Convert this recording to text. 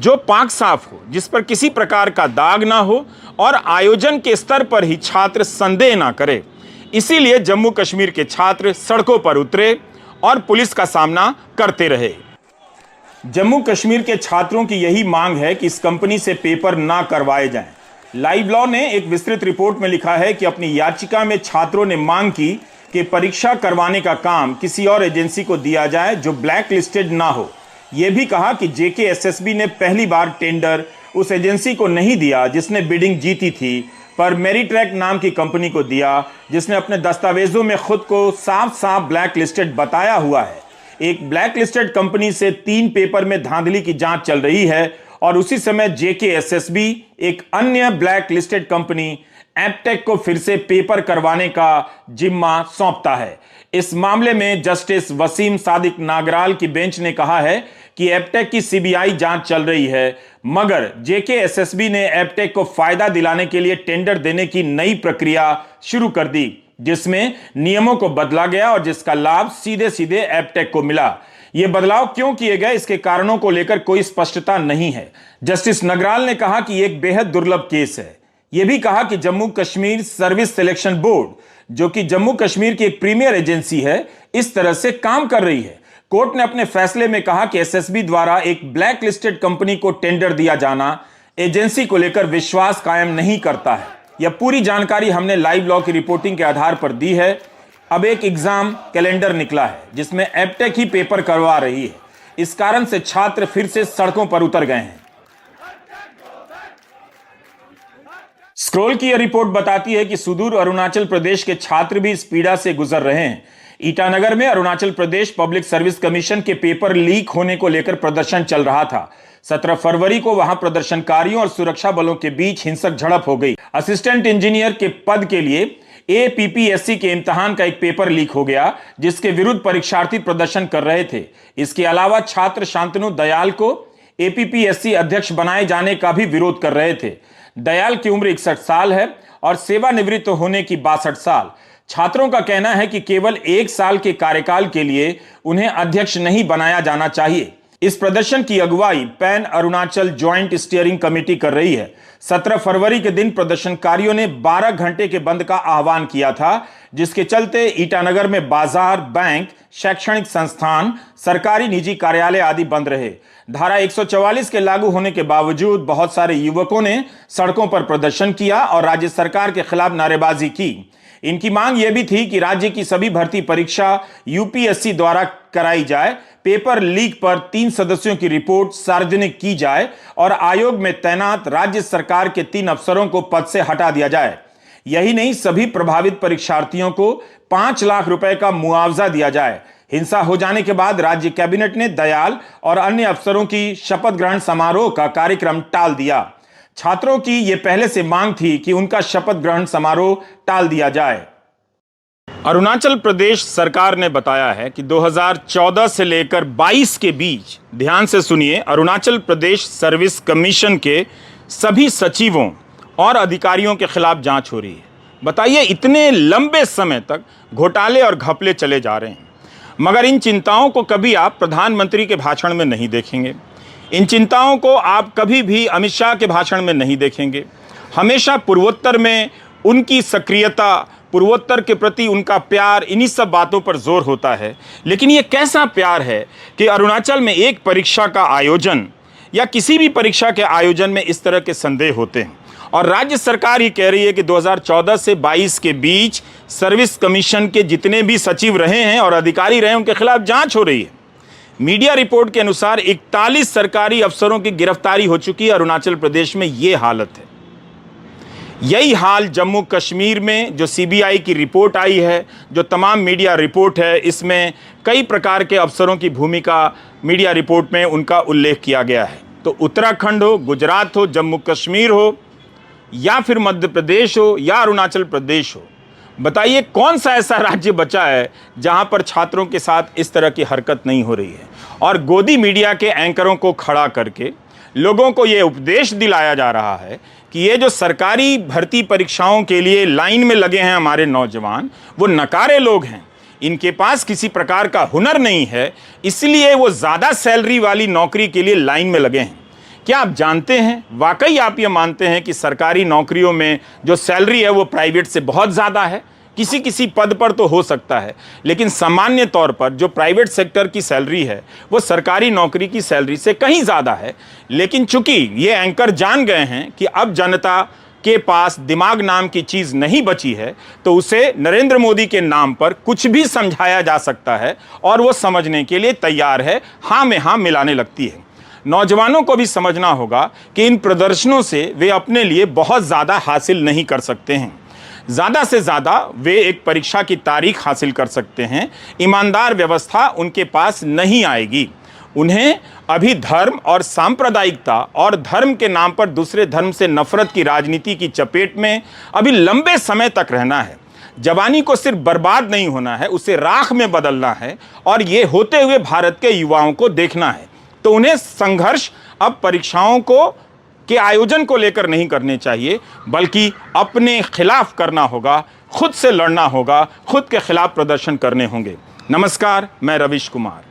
जो पाक साफ हो, जिस पर किसी प्रकार का दाग ना हो और आयोजन के स्तर पर ही छात्र संदेह ना करे। इसीलिए जम्मू कश्मीर के छात्र सड़कों पर उतरे और पुलिस का सामना करते रहे। जम्मू कश्मीर के छात्रों की यही मांग है कि इस कंपनी से पेपर ना करवाए जाएं। लाइव लॉ ने एक विस्तृत रिपोर्ट में लिखा है कि अपनी याचिका में छात्रों ने मांग की कि परीक्षा करवाने का काम किसी और एजेंसी को दिया जाए जो ब्लैक लिस्टेड ना हो। यह भी कहा कि JKSSB ने पहली बार टेंडर उस एजेंसी को नहीं दिया जिसने बिडिंग जीती थी, पर मेरिट्रैक नाम की कंपनी को दिया जिसने अपने दस्तावेजों में खुद को साफ साफ ब्लैक लिस्टेड बताया हुआ है। एक ब्लैक लिस्टेड कंपनी से 3 पेपर में धांधली की जांच चल रही है और उसी समय JKSSB एक अन्य ब्लैक लिस्टेड कंपनी एप्टेक को फिर से पेपर करवाने का जिम्मा सौंपता है। इस मामले में जस्टिस वसीम सादिक नागराल की बेंच ने कहा है कि एप्टेक की CBI जांच चल रही है, मगर JKSSB ने एप्टेक को फायदा दिलाने के लिए टेंडर देने की नई प्रक्रिया शुरू कर दी, जिसमें नियमों को बदला गया और जिसका लाभ सीधे सीधे एप्टेक को मिला। यह बदलाव क्यों किए गए, इसके कारणों को लेकर कोई स्पष्टता नहीं है। जस्टिस नगराल ने कहा कि एक बेहद दुर्लभ केस है। यह भी कहा कि Jammu Kashmir service selection board, जो कि जम्मू कश्मीर की एक प्रीमियर एजेंसी है, इस तरह से काम कर रही है। कोर्ट ने अपने फैसले में कहा कि SSB द्वारा एक ब्लैक लिस्टेड कंपनी को टेंडर दिया जाना एजेंसी को लेकर विश्वास कायम नहीं करता है। यह पूरी जानकारी हमने लाइव लॉ की रिपोर्टिंग के आधार पर दी है। अब एक एग्जाम कैलेंडर निकला है जिसमें एप्टेक ही पेपर करवा रही है। इस कारण से छात्र फिर से सड़कों पर उतर गए हैं। स्क्रोल की यह रिपोर्ट बताती है कि सुदूर अरुणाचल प्रदेश के छात्र भी इस पीड़ा से गुजर रहे हैं। ईटानगर में Arunachal Pradesh public service commission के पेपर लीक होने को लेकर प्रदर्शन चल रहा था। 17 फरवरी को वहां प्रदर्शनकारियों और सुरक्षा बलों के बीच हिंसक झड़प हो गई। असिस्टेंट इंजीनियर के पद के लिए APPSC के इम्तिहान का एक पेपर लीक हो गया, जिसके विरुद्ध परीक्षार्थी प्रदर्शन कर रहे थे। इसके अलावा छात्र शांतनु दयाल को APPSC अध्यक्ष बनाए जाने का भी विरोध कर रहे थे। दयाल की उम्र 61 साल है और सेवानिवृत्त होने की 62 साल। छात्रों का कहना है कि केवल 1 साल के कार्यकाल के लिए उन्हें अध्यक्ष नहीं बनाया जाना चाहिए। इस प्रदर्शन की अगुवाई pan Arunachal joint steering committee कर रही है। 17 फरवरी के दिन प्रदर्शनकारियों ने 12 घंटे के बंद का आह्वान किया था, जिसके चलते ईटानगर में बाजार, बैंक, शैक्षणिक संस्थान, सरकारी निजी कार्यालय आदि बंद रहे। धारा 144 के लागू होने के बावजूद बहुत सारे युवकों ने सड़कों पर प्रदर्शन किया और राज्य सरकार के खिलाफ नारेबाजी की। इनकी मांग यह भी थी कि राज्य की सभी भर्ती परीक्षा UPSC द्वारा कराई जाए, पेपर लीक पर 3 सदस्यों की रिपोर्ट सार्वजनिक की जाए और आयोग में तैनात राज्य सरकार के 3 अफसरों को पद से हटा दिया जाए। यही नहीं, सभी प्रभावित परीक्षार्थियों को 5 लाख रुपए का मुआवजा दिया जाए। हिंसा हो जाने के बाद राज्य कैबिनेट ने दयाल और अन्य अफसरों की शपथ ग्रहण समारोह का कार्यक्रम टाल दिया। छात्रों की यह पहले से मांग थी कि उनका शपथ ग्रहण समारोह टाल दिया जाए। अरुणाचल प्रदेश सरकार ने बताया है कि 2014 से लेकर 22 के बीच, ध्यान से सुनिए, अरुणाचल प्रदेश सर्विस कमीशन के सभी सचिवों और अधिकारियों के खिलाफ जांच हो रही है। बताइए, इतने लंबे समय तक घोटाले और घपले चले जा रहे हैं, मगर इन चिंताओं को कभी आप प्रधानमंत्री के भाषण में नहीं देखेंगे। इन चिंताओं को आप कभी भी अमित शाह के भाषण में नहीं देखेंगे। हमेशा पूर्वोत्तर में उनकी सक्रियता, पूर्वोत्तर के प्रति उनका प्यार, इन्हीं सब बातों पर जोर होता है। लेकिन ये कैसा प्यार है कि अरुणाचल में एक परीक्षा का आयोजन या किसी भी परीक्षा के आयोजन में इस तरह के संदेह होते हैं और राज्य सरकार ही कह रही है कि 2014 से 22 के बीच सर्विस कमीशन के जितने भी सचिव रहे हैं और अधिकारी रहे हैं, उनके खिलाफ जांच हो रही है। मीडिया रिपोर्ट के अनुसार 41 सरकारी अफसरों की गिरफ्तारी हो चुकी है। अरुणाचल प्रदेश में यह हालत है। यही हाल जम्मू कश्मीर में जो CBI की रिपोर्ट आई है, जो तमाम मीडिया रिपोर्ट है, इसमें कई प्रकार के अफसरों की भूमिका मीडिया रिपोर्ट में उनका उल्लेख किया गया है। तो उत्तराखंड हो, गुजरात हो, जम्मू कश्मीर हो, या फिर मध्य प्रदेश हो या अरुणाचल प्रदेश हो, बताइए कौन सा ऐसा राज्य बचा है जहां पर छात्रों के साथ इस तरह की हरकत नहीं हो रही है। और गोदी मीडिया के एंकरों को खड़ा करके लोगों को यह उपदेश दिलाया जा रहा है कि ये जो सरकारी भर्ती परीक्षाओं के लिए लाइन में लगे हैं हमारे नौजवान, वो नकारे लोग हैं, इनके पास किसी प्रकार का हुनर नहीं है, इसलिए वो ज़्यादा सैलरी वाली नौकरी के लिए लाइन में लगे हैं। क्या आप जानते हैं, वाकई आप ये मानते हैं कि सरकारी नौकरियों में जो सैलरी है वो प्राइवेट से बहुत ज़्यादा है? किसी किसी पद पर तो हो सकता है, लेकिन सामान्य तौर पर जो प्राइवेट सेक्टर की सैलरी है वो सरकारी नौकरी की सैलरी से कहीं ज़्यादा है। लेकिन चूंकि ये एंकर जान गए हैं कि अब जनता के पास दिमाग नाम की चीज़ नहीं बची है, तो उसे नरेंद्र मोदी के नाम पर कुछ भी समझाया जा सकता है और वो समझने के लिए तैयार है, हाँ में हाँ मिलाने लगती है। नौजवानों को भी समझना होगा कि इन प्रदर्शनों से वे अपने लिए बहुत ज़्यादा हासिल नहीं कर सकते हैं। ज़्यादा से ज़्यादा वे एक परीक्षा की तारीख हासिल कर सकते हैं, ईमानदार व्यवस्था उनके पास नहीं आएगी। उन्हें अभी धर्म और सांप्रदायिकता और धर्म के नाम पर दूसरे धर्म से नफरत की राजनीति की चपेट में अभी लंबे समय तक रहना है। जवानी को सिर्फ बर्बाद नहीं होना है, उसे राख में बदलना है और ये होते हुए भारत के युवाओं को देखना है। तो उन्हें संघर्ष अब परीक्षाओं के आयोजन को लेकर नहीं करने चाहिए, बल्कि अपने खिलाफ करना होगा, खुद से लड़ना होगा, खुद के खिलाफ प्रदर्शन करने होंगे। नमस्कार, मैं रविश कुमार।